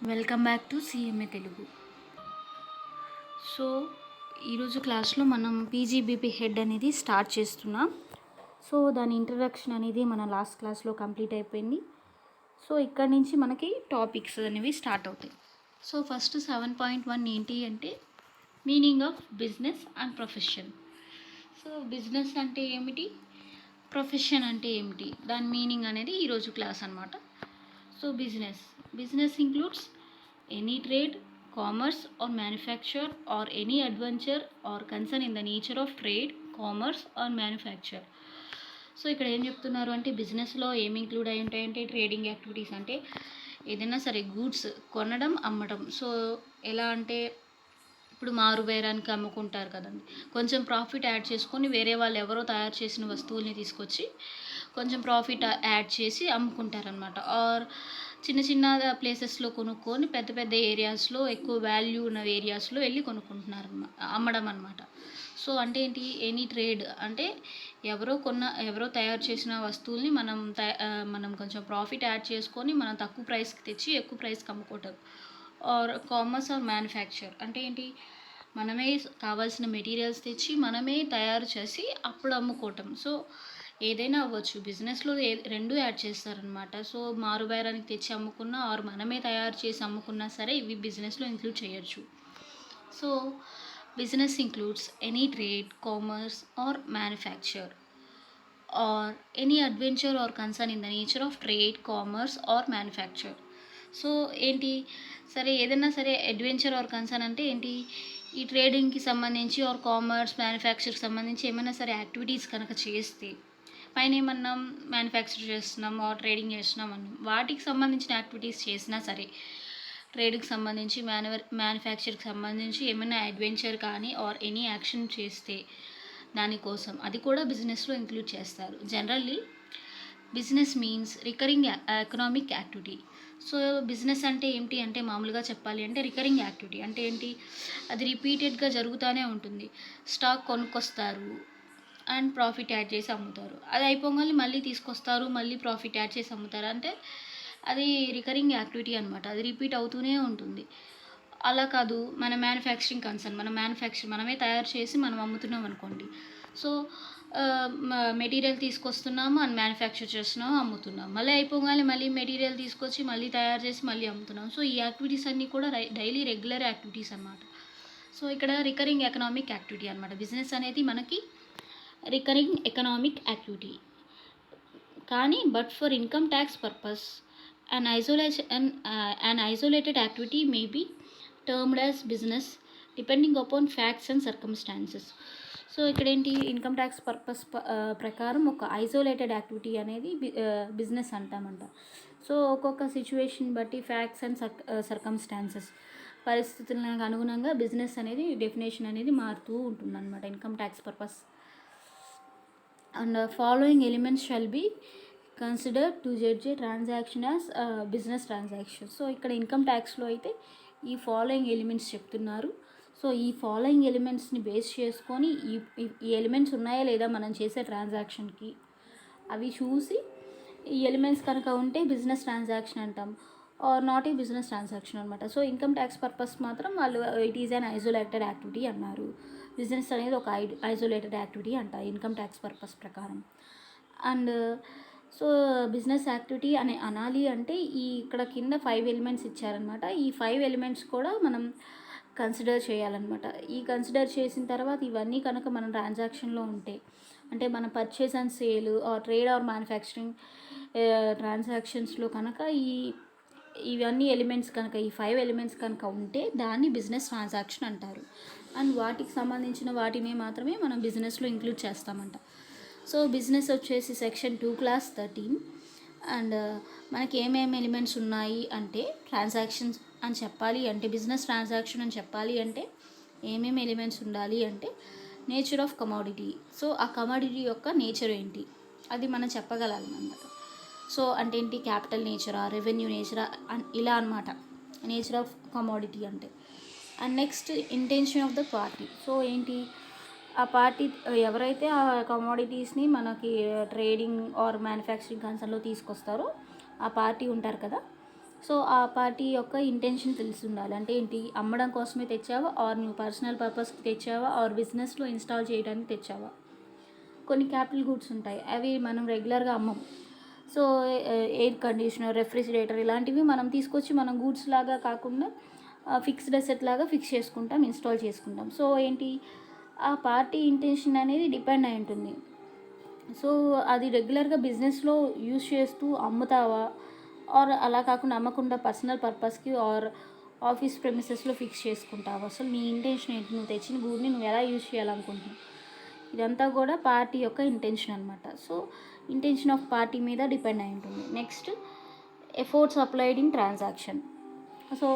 Welcome back to CMA Telugu. So ఈరోజు క్లాస్లో మనం పీజీబీపీ హెడ్ అనేది స్టార్ట్ చేస్తున్నాం. సో దాని ఇంట్రడక్షన్ అనేది మన లాస్ట్ క్లాస్లో కంప్లీట్ అయిపోయింది. సో ఇక్కడ నుంచి మనకి టాపిక్స్ అనేవి స్టార్ట్ అవుతాయి. సో ఫస్ట్ 7.1 ఏంటి అంటే meaning of business and profession. So business అంటే ఏమిటి, ప్రొఫెషన్ అంటే ఏమిటి, దాని మీనింగ్ అనేది ఈరోజు క్లాస్ అనమాట. So business includes any trade, commerce or manufacture or any adventure or concern in the nature of trade, commerce or manufacture. So ఇక్కడ ఏం చెప్తున్నారు అంటే బిజినెస్లో ఏమి ఇంక్లూడ్ అయి ఉంటాయంటే ట్రేడింగ్ యాక్టివిటీస్ అంటే ఏదైనా సరే గూడ్స్ కొనడం అమ్మడం. సో ఎలా అంటే ఇప్పుడు మారు బేరానికి అమ్ముకుంటారు కదండి, కొంచెం ప్రాఫిట్ యాడ్ చేసుకొని వేరే వాళ్ళు ఎవరో తయారు చేసిన వస్తువుల్ని తీసుకొచ్చి కొంచెం ప్రాఫిట్ యాడ్ చేసి అమ్ముకుంటారనమాట. ఆర్ చిన్న చిన్న ప్లేసెస్లో కొనుక్కొని పెద్ద పెద్ద ఏరియాస్లో ఎక్కువ వాల్యూ ఉన్న ఏరియాస్లో వెళ్ళి కొనుక్కుంటున్నారు అమ్మడం అనమాట. సో అంటే ఏంటి, ఎనీ ట్రేడ్ అంటే ఎవరో తయారు చేసిన వస్తువుల్ని మనం కొంచెం ప్రాఫిట్ యాడ్ చేసుకొని మనం తక్కువ ప్రైస్కి తెచ్చి ఎక్కువ ప్రైస్కి అమ్ముకుంటారు. ఆర్ కామర్స్ ఆర్ మ్యానుఫ్యాక్చర్ అంటే ఏంటి, మనమే కావాల్సిన మెటీరియల్స్ తెచ్చి మనమే తయారు చేసి అప్పుడు అమ్ముకోవటం. సో ఏదైనా అవ్వచ్చు, బిజినెస్లో రెండు యాడ్ చేస్తారనమాట. సో మారుబేరానికి తెచ్చి అమ్ముకున్నా ఆర్ మనమే తయారు చేసి అమ్ముకున్నా సరే ఇవి బిజినెస్లో ఇంక్లూడ్ చేయొచ్చు. So business includes any trade, commerce or manufacture or any adventure or concern in the nature of trade, commerce or manufacture. So ఏంటి, సరే ఏదైనా సరే అడ్వెంచర్ ఆర్ కన్సర్న్ అంటే ఏంటి, ఈ ట్రేడింగ్కి సంబంధించి ఆర్ కామర్స్ మ్యానుఫ్యాక్చర్కి సంబంధించి ఏమైనా సరే యాక్టివిటీస్ కనుక చేస్తే, పైన ఏమన్నాం మ్యానుఫ్యాక్చర్ చేస్తున్నాం ఆర్ ట్రేడింగ్ చేస్తున్నాం అన్నాం, వాటికి సంబంధించిన యాక్టివిటీస్ చేసినా సరే ట్రేడ్కి సంబంధించి మ్యానుఫ్యాక్చర్కి సంబంధించి ఏమైనా అడ్వెంచర్ కానీ ఆర్ ఎనీ యాక్షన్ చేస్తే దానికోసం అది కూడా బిజినెస్లో ఇంక్లూడ్ చేస్తారు. Generally business means recurring economic activity. So business అంటే ఏంటి అంటే మామూలుగా చెప్పాలి అంటే రికరింగ్ యాక్టివిటీ అంటే ఏంటి, అది రిపీటెడ్గా జరుగుతూనే ఉంటుంది. స్టాక్ కొనుక్కొస్తారు అండ్ ప్రాఫిట్ యాడ్ చేసి అమ్ముతారు, అది అయిపోగానే మళ్ళీ తీసుకొస్తారు, మళ్ళీ ప్రాఫిట్ యాడ్ చేసి అమ్ముతారు. అంటే అది రికరింగ్ యాక్టివిటీ అనమాట, అది రిపీట్ అవుతూనే ఉంటుంది. అలా కాదు మన మ్యానుఫ్యాక్చరింగ్ కన్సర్న్, మనమే తయారు చేసి మనం అమ్ముతున్నాం అనుకోండి. సో మెటీరియల్ తీసుకొస్తున్నాము అండ్ మ్యానుఫ్యాక్చర్ చేస్తున్నాము, అమ్ముతున్నాము, మళ్ళీ అయిపోగానే మళ్ళీ మెటీరియల్ తీసుకొచ్చి మళ్ళీ తయారు చేసి మళ్ళీ అమ్ముతున్నాం. సో ఈ యాక్టివిటీస్ అన్నీ కూడా డైలీ రెగ్యులర్ యాక్టివిటీస్ అనమాట. సో ఇక్కడ రికరింగ్ ఎకనామిక్ యాక్టివిటీ అనమాట. బిజినెస్ అనేది మనకి రికరింగ్ ఎకనామిక్ యాక్టివిటీ. కానీ but for income tax purpose an isolated activity may be termed as business depending upon facts and circumstances. So ఇక్కడ ఏంటి, ఇన్కమ్ ట్యాక్స్ పర్పస్ ప్రకారం ఒక ఐసోలేటెడ్ యాక్టివిటీ అనేది business అంటామంట. So ఒక్కొక్క సిచ్యువేషన్ బట్టి ఫ్యాక్ట్స్ అండ్ సర్కమ్స్టాన్సెస్ పరిస్థితులకు అనుగుణంగా బిజినెస్ అనేది డెఫినేషన్ అనేది మారుతూ ఉంటుందన్నమాట income tax purpose. And following elements shall be consider to judge A transaction as business transaction. So ఇక్కడ ఇన్కమ్ ట్యాక్స్లో అయితే ఈ ఫాలోయింగ్ ఎలిమెంట్స్ చెప్తున్నారు. సో ఈ ఫాలోయింగ్ ఎలిమెంట్స్ని బేస్ చేసుకొని ఈ ఎలిమెంట్స్ ఉన్నాయా లేదా మనం చేసే ట్రాన్సాక్షన్కి, అవి చూసి ఈ ఎలిమెంట్స్ కనుక ఉంటే బిజినెస్ ట్రాన్సాక్షన్ అంటాం or not a business transaction అనమాట. సో ఇన్కమ్ ట్యాక్స్ పర్పస్ మాత్రం వాళ్ళు it is an isolated activity అన్నారు. బిజినెస్ అనేది ఒక ఐసోలేటెడ్ యాక్టివిటీ అంట ఇన్కమ్ ట్యాక్స్ పర్పస్ ప్రకారం. అండ్ సో బిజినెస్ యాక్టివిటీ అని అనాలి అంటే ఇక్కడ కింద 5 ఎలిమెంట్స్ ఇచ్చారనమాట. ఈ 5 ఎలిమెంట్స్ కూడా మనం కన్సిడర్ చేయాలన్నమాట. ఈ కన్సిడర్ చేసిన తర్వాత ఇవన్నీ కనుక మన ట్రాన్సాక్షన్లో ఉంటే, అంటే మన purchase and sale or trade or manufacturing ట్రాన్సాక్షన్స్లో కనుక ఇవన్నీ ఎలిమెంట్స్ కనుక ఈ 5 ఎలిమెంట్స్ కనుక ఉంటే దాన్ని బిజినెస్ ట్రాన్సాక్షన్ అంటారు. అండ్ వాటికి సంబంధించిన వాటిని మాత్రమే మనం బిజినెస్లో ఇంక్లూడ్ చేస్తామంట. సో బిజినెస్ వచ్చేసి సెక్షన్ 2 క్లాస్ 13. అండ్ మనకి ఏమేమి ఎలిమెంట్స్ ఉన్నాయి అంటే ట్రాన్సాక్షన్స్ అని చెప్పాలి అంటే, బిజినెస్ ట్రాన్సాక్షన్ అని చెప్పాలి అంటే ఏమేమి ఎలిమెంట్స్ ఉండాలి అంటే నేచర్ ఆఫ్ కమోడిటీ. సో ఆ కమోడిటీ యొక్క నేచర్ ఏంటి అది మనం చెప్పగలమన్నమాట. సో అంటే ఏంటి, క్యాపిటల్ నేచరా, రెవెన్యూ నేచరా ఇలా అనమాట నేచర్ ఆఫ్ కమోడిటీ అంటే. And next intention of the party. So ఏంటి, ఆ పార్టీ ఎవరైతే ఆ కమోడిటీస్ని మనకి ట్రేడింగ్ ఆర్ మ్యానుఫ్యాక్చరింగ్ కన్సర్న్లో తీసుకొస్తారో ఆ పార్టీ ఉంటారు కదా. సో ఆ పార్టీ యొక్క ఇంటెన్షన్ తెలిసి ఉండాలి. అంటే ఏంటి, అమ్మడం కోసమే తెచ్చావా, ఆర్ నువ్వు పర్సనల్ పర్పస్కి తెచ్చావా, ఆర్ బిజినెస్లో ఇన్స్టాల్ చేయడానికి తెచ్చావా. కొన్ని క్యాపిటల్ గూడ్స్ ఉంటాయి, అవి మనం రెగ్యులర్గా అమ్మం. సో ఎయిర్ కండిషనర్, రెఫ్రిజిరేటర్ ఇలాంటివి మనం తీసుకొచ్చి మనం గూడ్స్ లాగా కాకుండా ఫిక్స్డ్ అసెట్ లాగా ఫిక్స్ చేసుకుంటాం, ఇన్స్టాల్ చేసుకుంటాం. సో ఏంటి, ఆ పార్టీ ఇంటెన్షన్ అనేది డిపెండ్ అయి ఉంటుంది. సో అది రెగ్యులర్గా బిజినెస్లో యూజ్ చేస్తూ అమ్ముతావా, ఆర్ అలా కాకుండా అమ్మకుండా పర్సనల్ పర్పస్కి ఆర్ ఆఫీస్ ప్రెమిసెస్లో ఫిక్స్ చేసుకుంటావా. అసలు నీ ఇంటెన్షన్ ఏంటి, నువ్వు తెచ్చిన గూడ్ని నువ్వు ఎలా యూజ్ చేయాలనుకుంటున్నావు. ఇదంతా కూడా పార్టీ యొక్క ఇంటెన్షన్ అనమాట. సో ఇంటెన్షన్ ఆఫ్ పార్టీ మీద డిపెండ్ అయి ఉంటుంది. Next, efforts applied in transaction. So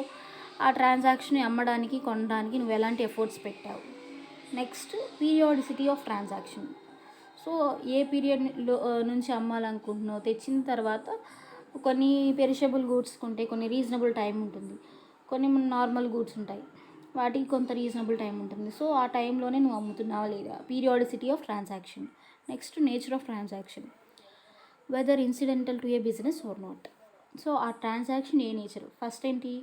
ఆ ట్రాన్సాక్షన్ అమ్మడానికి కొనడానికి నువ్వు ఎలాంటి ఎఫర్ట్స్ పెట్టావు. Next, periodicity of transaction. So ఏ పీరియడ్లో నుంచి అమ్మాలనుకుంటున్నావు, తెచ్చిన తర్వాత కొన్ని పెరిషబుల్ గూడ్స్ ఉంటాయి, కొన్ని రీజనబుల్ టైం ఉంటుంది, కొన్ని నార్మల్ గూడ్స్ ఉంటాయి, వాటికి కొంత రీజనబుల్ టైం ఉంటుంది. సో ఆ టైంలోనే నువ్వు అమ్ముతున్నావా లేదా. Periodicity of transaction. Next, nature of transaction, whether incidental to a business or not. So ఆ ట్రాన్సాక్షన్ ఏ నేచర్, ఫస్ట్ ఏంటి,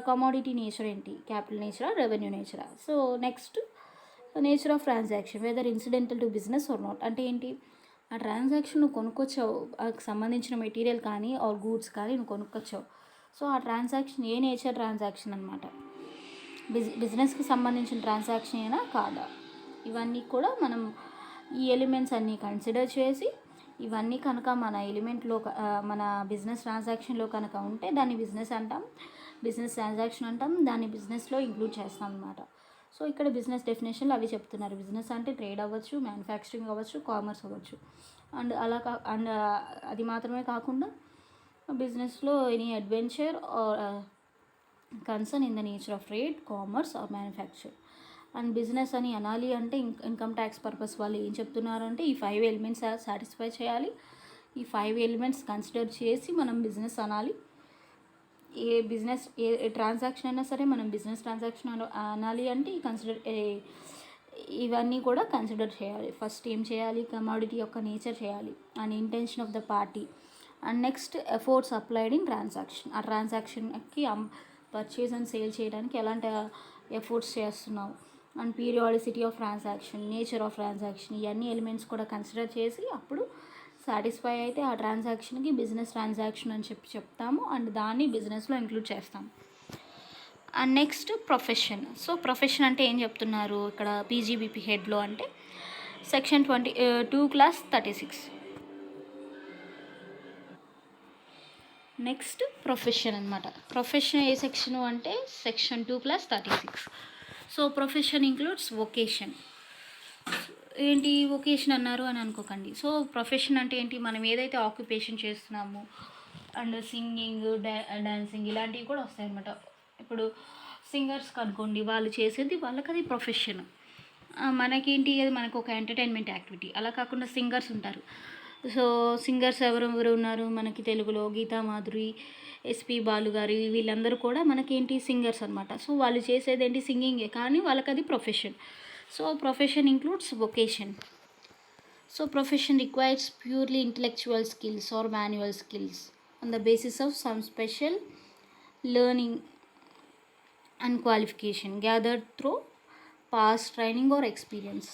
కమోడిటీ నేచర్ ఏంటి, క్యాపిటల్ నేచరా, రెవెన్యూ నేచరా. So next, nature of transaction, whether incidental to business or not. అంటే ఏంటి, ఆ transaction నువ్వు కొనుక్కొచ్చావు, దానికి సంబంధించిన మెటీరియల్ కానీ ఆర్ గూడ్స్ కానీ నువ్వు కొనుక్కొచ్చావు. సో ఆ ట్రాన్సాక్షన్ ఏ నేచర్ ట్రాన్సాక్షన్ అనమాట, బిజినెస్కి సంబంధించిన ట్రాన్సాక్షన్ అయినా కాదా. ఇవన్నీ కూడా మనం ఈ ఎలిమెంట్స్ అన్నీ కన్సిడర్ చేసి, ఇవన్నీ కనుక మన ఎలిమెంట్లో మన బిజినెస్ ట్రాన్సాక్షన్లో కనుక ఉంటే దాన్ని బిజినెస్ అంటాం, బిజినెస్ ట్రాన్సాక్షన్ అంటాం, దాన్ని బిజినెస్లో ఇంక్లూడ్ చేస్తాం అనమాట. సో ఇక్కడ బిజినెస్ డెఫినేషన్లు అవి చెప్తున్నారు. బిజినెస్ అంటే ట్రేడ్ అవ్వచ్చు, మ్యానుఫ్యాక్చరింగ్ అవ్వచ్చు, కామర్స్ అవ్వచ్చు. అండ్ అండ్ అది మాత్రమే కాకుండా బిజినెస్లో any adventure or concern in the nature of trade, commerce or manufacture. And business అని అనాలి అంటే ఇన్కమ్ ట్యాక్స్ పర్పస్ వాళ్ళు ఏం చెప్తున్నారంటే ఈ 5 ఎలిమెంట్స్ సాటిస్ఫై చేయాలి. ఈ 5 ఎలిమెంట్స్ కన్సిడర్ చేసి మనం బిజినెస్ అనాలి. ఏ బిజినెస్ ఏ ట్రాన్సాక్షన్ అయినా సరే మనం బిజినెస్ ట్రాన్సాక్షన్ అనాలి అంటే ఇవన్నీ కూడా కన్సిడర్ చేయాలి. ఫస్ట్ ఏం చేయాలి, కమోడిటీ యొక్క నేచర్ చేయాలి, and intention of the party, and next efforts applied in transaction. ఆ ట్రాన్సాక్షన్కి పర్చేజ్ అండ్ సేల్ చేయడానికి ఎలాంటి ఎఫర్ట్స్ చేస్తున్నావు, and periodicity of transaction, nature of transaction, ఇవన్నీ ఎలిమెంట్స్ కూడా కన్సిడర్ చేసి అప్పుడు సాటిస్ఫై అయితే ఆ ట్రాన్సాక్షన్కి బిజినెస్ ట్రాన్సాక్షన్ అని చెప్తాము, అండ్ దాన్ని బిజినెస్లో ఇంక్లూడ్ చేస్తాం. And next, profession. So profession అంటే ఏం చెప్తున్నారు ఇక్కడ పీజీబీపీ హెడ్లో అంటే సెక్షన్ 22 క్లాస్ 36. నెక్స్ట్, ప్రొఫెషన్ అనమాట. ప్రొఫెషన్ ఏ సెక్షను అంటే section 2 class 36. So profession includes vacation. ఏంటి వొకేషన్ అన్నారు అని అనుకోకండి. సో ప్రొఫెషన్ అంటే ఏంటి, మనం ఏదైతే ఆక్యుపేషన్ చేస్తున్నామో, అండ్ సింగింగ్, డాన్సింగ్ ఇలాంటివి కూడా వస్తాయి అన్నమాట. ఇప్పుడు సింగర్స్ కనుకోండి, వాళ్ళు చేసేది వాళ్ళకి అది ప్రొఫెషన్. మనకేంటి, అది మనకు ఒక ఎంటర్టైన్మెంట్ యాక్టివిటీ. అలా కాకుండా సింగర్స్ ఉంటారు. సో సింగర్స్ ఎవరెవరు ఉన్నారు మనకి తెలుగులో, గీతా మాధురి, ఎస్పి బాలు గారు, వీళ్ళందరూ కూడా మనకేంటి సింగర్స్ అనమాట. సో వాళ్ళు చేసేది ఏంటి, సింగింగే, కానీ వాళ్ళకి అది profession. So profession includes vocation. So profession requires purely intellectual skills or manual skills on the basis of some special learning and qualification gathered through past training or experience.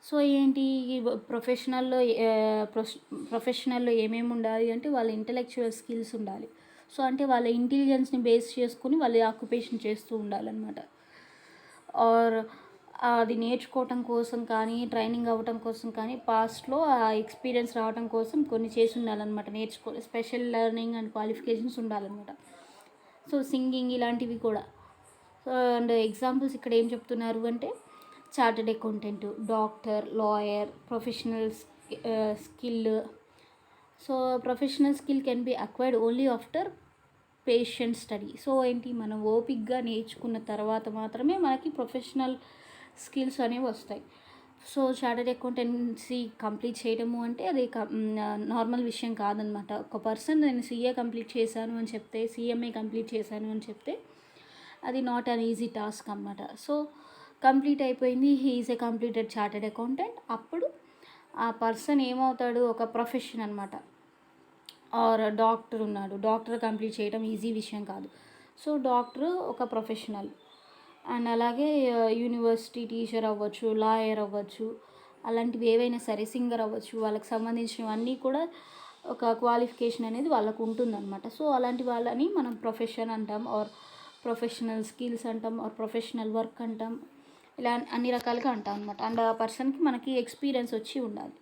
So ఏంటి, ప్రొఫెషనల్లో ఏమేమి ఉండాలి అంటే వాళ్ళ ఇంటలెక్చువల్ స్కిల్స్ ఉండాలి. So అంటే వాళ్ళ ఇంటెలిజెన్స్ని base చేసుకుని వాళ్ళు ఆక్యుపేషన్ చేస్తూ ఉండాలన్నమాట. ఆర్ అది నేర్చుకోవటం కోసం కానీ, ట్రైనింగ్ అవ్వటం కోసం కానీ, పాస్ట్లో ఆ ఎక్స్పీరియన్స్ రావడం కోసం కొన్ని చేసి ఉండాలన్నమాట. స్పెషల్ లెర్నింగ్ అండ్ క్వాలిఫికేషన్స్ ఉండాలన్నమాట. సో సింగింగ్ ఇలాంటివి కూడా. సో అండ్ ఎగ్జాంపుల్స్ ఇక్కడ ఏం చెప్తున్నారు అంటే chartered accountant, doctor, lawyer, professional skill. So professional skill can be acquired only after patient study. So ఏంటి, మనం ఓపిక్గా నేర్చుకున్న తర్వాత మాత్రమే మనకి ప్రొఫెషనల్ స్కిల్స్ అనేవి వస్తాయి. సో చార్టెడ్ అకౌంటెన్సీ కంప్లీట్ చేయడము అంటే అది నార్మల్ విషయం కాదనమాట. ఒక పర్సన్ నేను సీఏ కంప్లీట్ చేశాను అని చెప్తే, సిఎంఏ కంప్లీట్ చేశాను అని చెప్తే అది నాట్ అన్ ఈజీ టాస్క్ అనమాట. సో కంప్లీట్ అయిపోయింది, he is a completed chartered accountant. అప్పుడు ఆ పర్సన్ ఏమవుతాడు, ఒక ప్రొఫెషన్ అనమాట. ఆర్ డాక్టర్ ఉన్నాడు, డాక్టర్ కంప్లీట్ చేయడం ఈజీ విషయం కాదు. సో డాక్టర్ ఒక ప్రొఫెషనల్. అండ్ అలాగే యూనివర్సిటీ టీచర్ అవ్వచ్చు, లాయర్ అవ్వచ్చు, అలాంటివి ఏవైనా సరే, సింగర్ అవ్వచ్చు, వాళ్ళకి సంబంధించినవన్నీ కూడా ఒక క్వాలిఫికేషన్ అనేది వాళ్ళకు ఉంటుందన్నమాట. సో అలాంటి వాళ్ళని మనం ప్రొఫెషన్ అంటాం, ఆర్ ప్రొఫెషనల్ స్కిల్స్ అంటాం, ఆర్ ప్రొఫెషనల్ వర్క్ అంటాం. ఇలా అన్ని రకాలుగా అంటాం అనమాట. అండ్ ఆ పర్సన్కి మనకి ఎక్స్పీరియన్స్ వచ్చి ఉండాలి.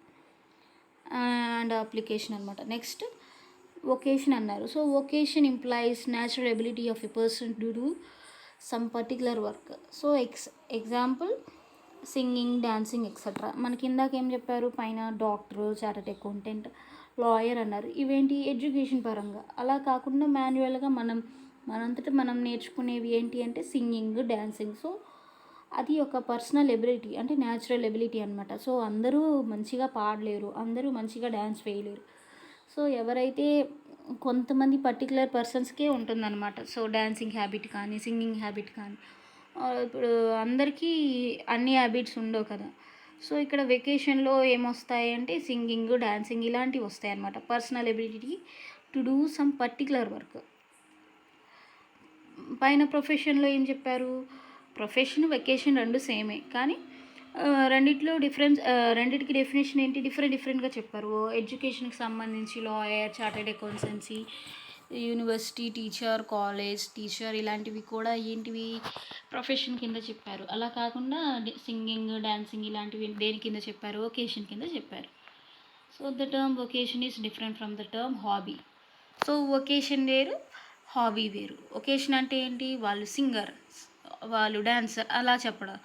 అండ్ అప్లికేషన్ అనమాట. నెక్స్ట్ వొకేషన్ అన్నారు. So vacation implies natural ability of a person to do some particular work. So example singing, dancing etcetera. మనకి ఇందాక ఏం చెప్పారు, పైన డాక్టర్, చార్టెడ్ అకౌంటెంట్, లాయర్ అన్నారు. ఇవేంటి ఎడ్యుకేషన్ పరంగా. అలా కాకుండా మాన్యువల్గా మనంతటా మనం నేర్చుకునేవి ఏంటి అంటే సింగింగ్, డాన్సింగ్. సో అది ఒక పర్సనల్ ఎబిలిటీ, అంటే న్యాచురల్ ఎబిలిటీ అనమాట. సో అందరూ మంచిగా పాడలేరు, అందరూ మంచిగా డ్యాన్స్ వేయలేరు. సో ఎవరైతే కొంతమంది పర్టికులర్ పర్సన్స్కే ఉంటుందన్నమాట. సో డ్యాన్సింగ్ హ్యాబిట్ కానీ, సింగింగ్ హ్యాబిట్ కానీ. ఇప్పుడు అందరికీ అన్ని హ్యాబిట్స్ ఉండవు కదా. సో ఇక్కడ వెకేషన్లో ఏమొస్తాయి అంటే సింగింగ్, డాన్సింగ్ ఇలాంటివి వస్తాయి అన్నమాట. Personal ability to do some particular work. పైన ప్రొఫెషన్లో ఏం చెప్పారు, ప్రొఫెషన్, వెకేషన్ రెండు సేమే, కానీ రెండిట్లో రెండిటికి డెఫినేషన్ ఏంటి, డిఫరెంట్గా చెప్పారు. ఎడ్యుకేషన్కి సంబంధించి lawyer, chartered accountancy, university teacher, college teacher ఇలాంటివి కూడా ఏంటివి ప్రొఫెషన్ కింద చెప్పారు. అలా కాకుండా సింగింగ్, డాన్సింగ్ ఇలాంటివి దేని కింద చెప్పారు, వొకేషన్ కింద చెప్పారు. So the term vacation is different from the term hobby. So vacation వేరు, హాబీ వేరు. వొకేషన్ అంటే ఏంటి, వాళ్ళు సింగర్, వాళ్ళు డాన్సర్ అలా చెప్పడం.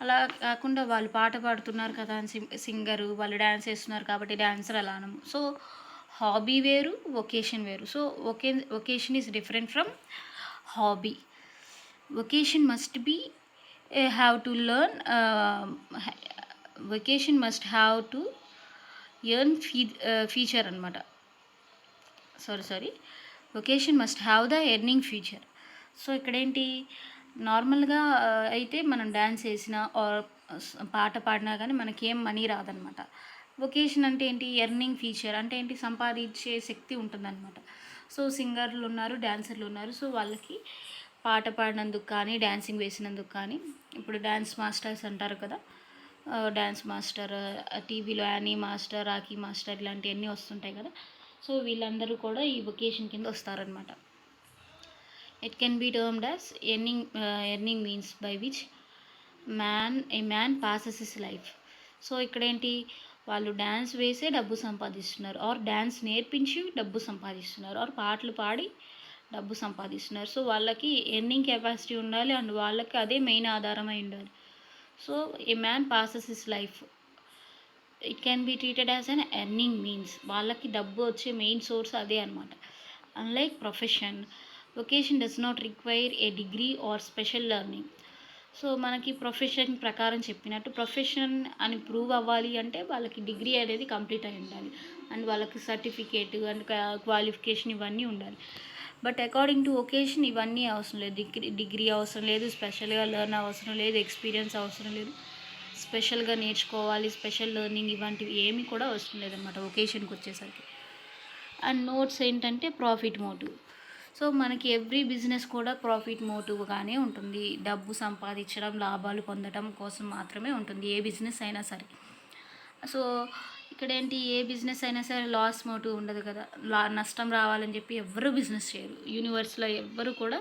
అలా కాకుండా వాళ్ళు పాట పాడుతున్నారు కదా అని సింగరు, వాళ్ళు డ్యాన్స్ వేస్తున్నారు కాబట్టి డాన్సర్ అలా అనము. సో హాబీ వేరు, వొకేషన్ వేరు. So vocation is different from hobby. Vocation must be have to learn, vocation must have to earn feature అనమాట. Sorry vocation must have the earning future. So ఇక్కడేంటి, నార్మల్గా అయితే మనం డ్యాన్స్ వేసినా ఆర్ పాట పాడినా కానీ మనకేం మనీ రాదనమాట. వొకేషన్ అంటే ఏంటి, ఎర్నింగ్ ఫీచర్ అంటే ఏంటి, సంపాదించే శక్తి ఉంటుందన్నమాట. సో సింగర్లు ఉన్నారు, డాన్సర్లు ఉన్నారు. సో వాళ్ళకి పాట పాడినందుకు కానీ, డాన్సింగ్ వేసినందుకు కానీ, ఇప్పుడు డ్యాన్స్ మాస్టర్స్ అంటారు కదా, డ్యాన్స్ మాస్టర్, టీవీలో యానీ మాస్టర్, రాకీ మాస్టర్ ఇలాంటివన్నీ వస్తుంటాయి కదా. సో వీళ్ళందరూ కూడా ఈ వొకేషన్ కింద వస్తారనమాట. It can be termed as earning means by which a man passes his life. So ఇక్కడేంటి, వాళ్ళు డ్యాన్స్ వేసే డబ్బు సంపాదిస్తున్నారు, ఆర్ డ్యాన్స్ నేర్పించి డబ్బు సంపాదిస్తున్నారు, ఆర్ పాటలు పాడి డబ్బు సంపాదిస్తున్నారు. సో వాళ్ళకి ఎర్నింగ్ కెపాసిటీ ఉండాలి, అండ్ వాళ్ళకి అదే మెయిన్ ఆధారమై ఉండాలి. So A man passes his life, it can B treated as an earning means. వాళ్ళకి డబ్బు వచ్చే మెయిన్ సోర్స్ అదే అనమాట. Unlike profession, vacation does not require A degree or special learning. So మనకి ప్రొఫెషన్ ప్రకారం చెప్పినట్టు ప్రొఫెషన్ అని ప్రూవ్ అవ్వాలి అంటే వాళ్ళకి డిగ్రీ అనేది కంప్లీట్ అయి ఉండాలి, అండ్ వాళ్ళకి సర్టిఫికేట్ అండ్ క్వాలిఫికేషన్ ఇవన్నీ ఉండాలి. బట్ అకార్డింగ్ టు వొకేషన్ ఇవన్నీ అవసరం లేదు. డిగ్రీ అవసరం లేదు, స్పెషల్గా లెర్న్ అవసరం లేదు, ఎక్స్పీరియన్స్ అవసరం లేదు, స్పెషల్గా నేర్చుకోవాలి, స్పెషల్ లెర్నింగ్ ఇలాంటివి ఏమీ కూడా అవసరం లేదన్నమాట వొకేషన్కి వచ్చేసరికి. అండ్ నోట్స్ ఏంటంటే ప్రాఫిట్ మోటివ్. సో మనకి ఎవ్రీ బిజినెస్ కూడా ప్రాఫిట్ మోటివ్గానే ఉంటుంది. డబ్బు సంపాదించడం, లాభాలు పొందడం కోసం మాత్రమే ఉంటుంది ఏ బిజినెస్ అయినా సరే. సో ఇక్కడేంటి, ఏ బిజినెస్ అయినా సరే లాస్ మోటివ్ ఉండదు కదా. నష్టం రావాలని చెప్పి ఎవ్వరూ బిజినెస్ చేయరు. యూనివర్స్లో ఎవ్వరు కూడా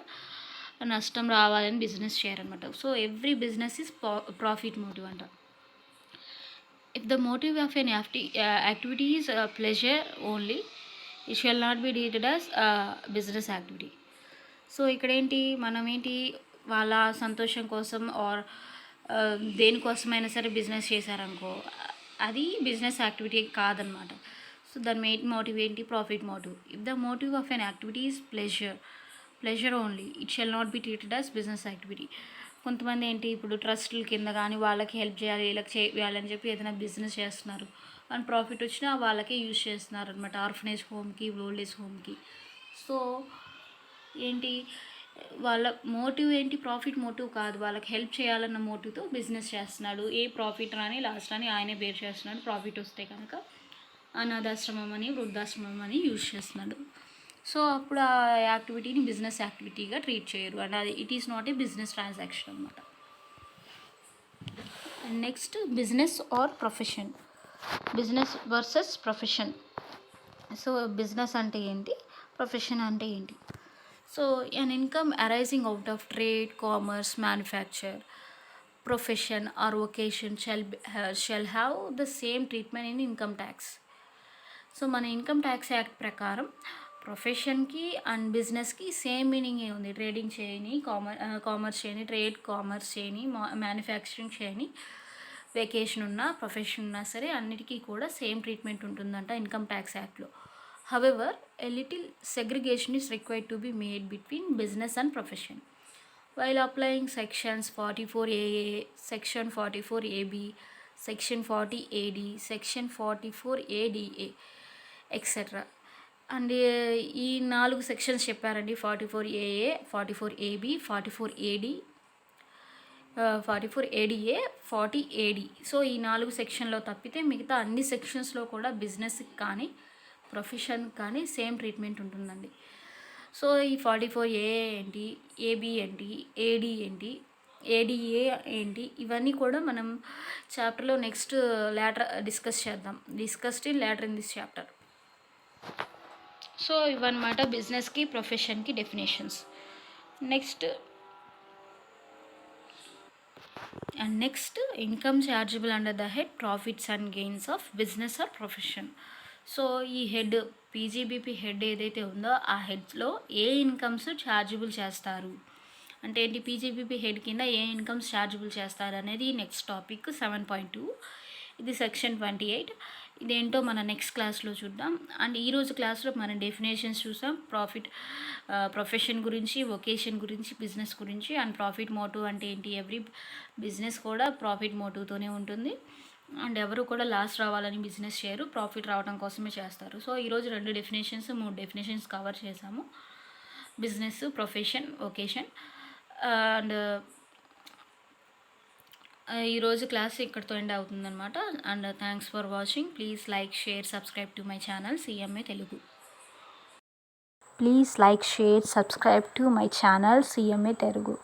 నష్టం రావాలని బిజినెస్ చేయరనమాట. So every business is profit motive అంట. If the motive of an activity is pleasure only, it shall not be treated as business activity. So ఇక్కడేంటి, మనం ఏంటి, వాళ్ళ సంతోషం కోసం ఆర్ దేనికోసమైనా సరే బిజినెస్ చేశారనుకో, అది బిజినెస్ యాక్టివిటీ కాదనమాట. సో దాని మెయిన్ మోటివ్ ఏంటి, profit motive. If the motive of an activity is pleasure only, it shall not be treated as business activity. కొంతమంది ఏంటి, ఇప్పుడు ట్రస్టుల కింద కానీ వాళ్ళకి హెల్ప్ చేయాలి, వీళ్ళకి చేయాలని చెప్పి ఏదైనా బిజినెస్ చేస్తున్నారు, అండ్ ప్రాఫిట్ వచ్చినా వాళ్ళకే యూజ్ చేస్తున్నారు అనమాట, ఆర్ఫనేజ్ హోమ్కి, ఓల్డ్ ఏజ్ హోమ్కి. సో ఏంటి, వాళ్ళ మోటివ్ ఏంటి, ప్రాఫిట్ మోటివ్ కాదు, వాళ్ళకి హెల్ప్ చేయాలన్న మోటివ్తో బిజినెస్ చేస్తున్నాడు. ఏ ప్రాఫిట్ రాని లాస్ట్ అని ఆయనే బేర్ చేస్తున్నాడు. ప్రాఫిట్ వస్తే కనుక అనాథాశ్రమం అని, వృద్ధాశ్రమం అని యూజ్ చేస్తున్నాడు. సో అప్పుడు ఆ యాక్టివిటీని బిజినెస్ యాక్టివిటీగా ట్రీట్ చేయరు, అండ్ అది it is not a business transaction అనమాట. And next business or profession, business versus profession. So business అంటే ఏంటి, ప్రొఫెషన్ అంటే ఏంటి? So an income arising out of trade, commerce, manufacture, profession or vocation shall have the same treatment in income tax. So మన income tax act ప్రకారం ప్రొఫెషన్కి and బిజినెస్కి same మీనింగే ఉంది. Trading చేయని, commerce చేయని, ట్రేడ్ కామర్స్ చేయని, manufacturing చేయని, vacation ఉన్నా, profession ఉన్నా సరే అన్నిటికీ కూడా సేమ్ ట్రీట్మెంట్ ఉంటుందంట ఇన్కమ్ ట్యాక్స్ యాక్ట్లో. However a little segregation is required to be made between business and profession while applying sections 44AA, section 44AB, section 40AD, section 44ADA, etc. And ఈ 4 sections చెప్పారండి, 44AA, 44AB, 44AD, 44ADA, 40AD. So ఈ 4 సెక్షన్లో తప్పితే మిగతా అన్ని సెక్షన్స్లో కూడా బిజినెస్కి కానీ ప్రొఫెషన్ కానీ సేమ్ ట్రీట్మెంట్ ఉంటుందండి. సో ఈ 44AA ఏంటి, ఏబి ఏంటి, ఏడి ఏంటి, ఏడిఏ ఏంటి, ఇవన్నీ కూడా మనం చాప్టర్లో నెక్స్ట్ లేటర్ డిస్కస్ చేద్దాం. Discussed in later in this chapter. So ఇవన్నమాట బిజినెస్కి ప్రొఫెషన్కి definitions. Next income chargeable under the head profits and gains of business or profession. So ఈ హెడ్ పీజీబీపీ హెడ్ ఏదైతే ఉందో ఆ హెడ్లో ఏ ఇన్కమ్స్ ఛార్జబుల్ చేస్తారు అంటే ఏంటి, పీజీబీపీ హెడ్ కింద ఏ ఇన్కమ్స్ ఛార్జబుల్ చేస్తారు అనేది నెక్స్ట్ టాపిక్ 7.2. ఇది సెక్షన్ 28. ఇదేంటో మన నెక్స్ట్ క్లాస్లో చూద్దాం. అండ్ ఈరోజు క్లాస్లో మనం డెఫినేషన్స్ చూసాం, ప్రొఫెషన్ గురించి, వొకేషన్ గురించి, బిజినెస్ గురించి. అండ్ ప్రాఫిట్ మోటివ్ అంటే ఏంటి, ఎవ్రీ బిజినెస్ కూడా ప్రాఫిట్ మోటివ్తోనే ఉంటుంది. అండ్ ఎవరు కూడా లాస్ రావాలని బిజినెస్ చేయరు, ప్రాఫిట్ రావడం కోసమే చేస్తారు. సో ఈరోజు 2 డెఫినేషన్స్, 3 డెఫినేషన్స్ కవర్ చేసాము, బిజినెస్, ప్రొఫెషన్, వొకేషన్. అండ్ ఈరోజు క్లాస్ ఇక్కడితో ఎండ్ అవుతుందన్నమాట. And thanks for watching. Please like, share, subscribe to my channel CMA Telugu. Please like, share, subscribe to my channel CMA Telugu.